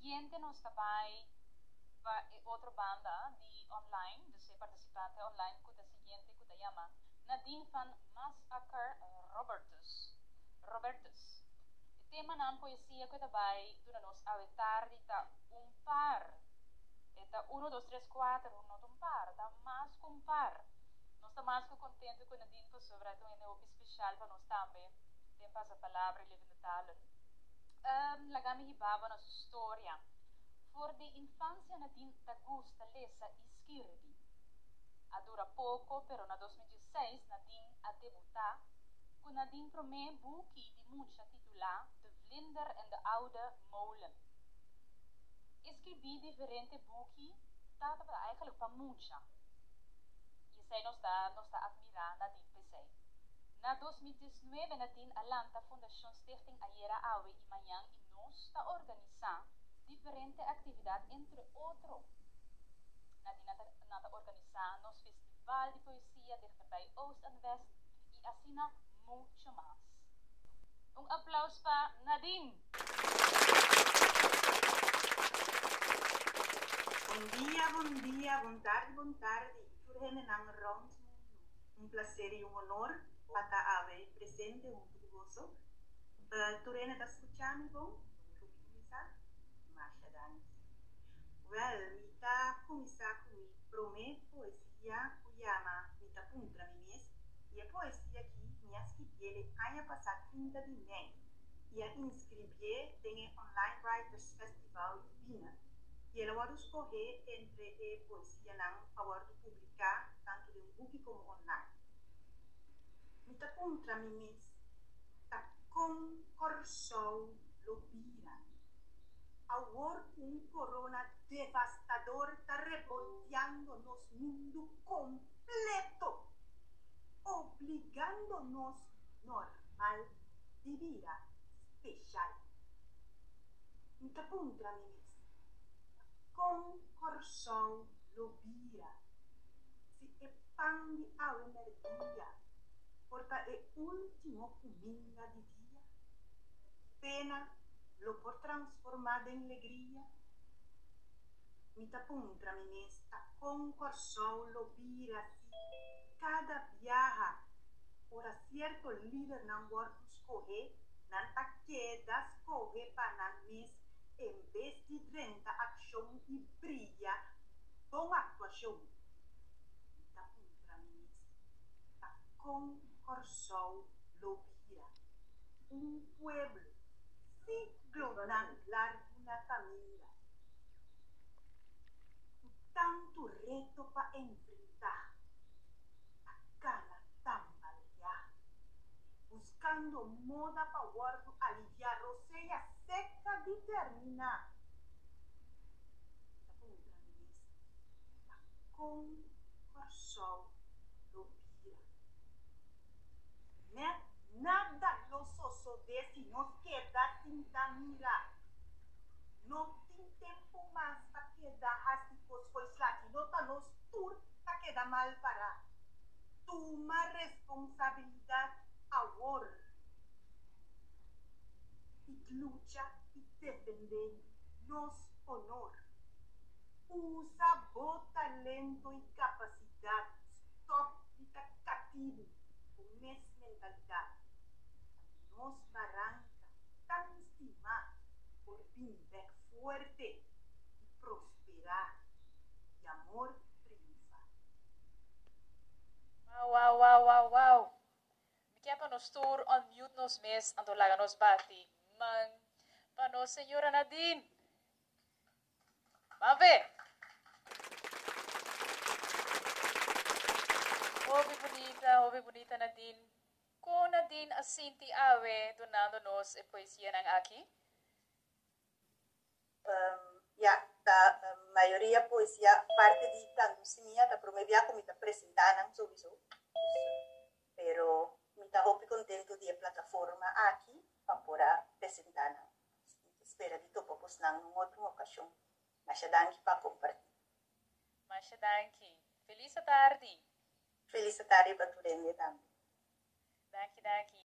siguiente nos trabalha outra banda de online, de participante online, que a siguiente que se chama Nadine van Masaker Robertus. O tema na poesia que vai do nos aventar está par. Eta 1, 2, 3, 4, not um par, tá mais que um par. Nós estamos mais que contentes com Nadine por sobre então é um especial para nós também. Tem passa a palavra e levando talen. Lagami hibaba nossa história. Voor de infância Nadine da gusta lesa e escrevi. A dura pouco, pero na 2016 Nadine a debutar com Nadine promê boekie die mucha titular De Vlinder en de Oude Molen. Escrevi diferente boekie, dat we eigenlijk van mucha. E zij nos está admirar Nadine PC. Na 2019 Nadine alanta Fundação Stichting Ayera Awe e Manhã e nos está organizando diferente atividades, entre outros. Nadine está organizando nos festival de poesia dichterbij Oost en West e assina muito mais. Aplauso para Nadine. Bom dia, boa tarde. Por nang round mundo. Prazer e honor para haver presente gozo. Turene da escuchando bom? Começar? Marcha dance. Well, mita começar com prome poesia kuyama mita puntra mimes. E a poesia aqui minhas que ele aia passar 30 de maio. E a inscrever tem online writers festival de Pina. E ela vai escolher entre a poesia não para publicar tanto de book como online. Mita contra mim ta concorsou lobira. Agora corona devastador está revolteando nos mundo completo, obrigando-nos normal de vida especial. Mita contra mim concorsou lobira. Se expande a energia, porta é último comida de dia. Pena lo por transformar em alegria. Mita puntra minesta concorsou lobira. Se cada viaja por a certo líder não pode escorrer, não tá queda escorrer para não mes. Em vez de 30 ação e brilha, boa atuação. Da contra mim, a concorsou lobira. Pueblo, ciclo na larguna caminha. Tanto reto para enfrentar. A cana tambalear. Buscando moda para guardo aliviar roceia seca de terminar. Concorsou lobira. Nada nosso desse nos queda sem mirar. Não tem tempo mais para quedar rasticos pois lá não tá nos tur para quedar mal para. Toma responsabilidade agora. E luta e defender nos honor. Usa bom talento e capacidade. Stop de cativo com mesma mentalidade. Nos barranca, tão estimar por vir back forte e prosperar. E amor triunfar. Wow. Mikä pa nos tour unmute nos mes antolaga nos bati. Man, pa nos senhora Nadine. Mave. Hobby bonita Nadine. Ko Nadine asinti awe donando nos e poesia ng aqui? Maioria poesia parte di tanto da promovia come da presentare sowieso. Pero mi ta hopi contento di plataforma aqui para poder apresentar. Espera di topo pos nang outra ocasião. Mas danke para compartilhar. Mas danke. Feliz tarde. Feliz tarde para tu também. Danke.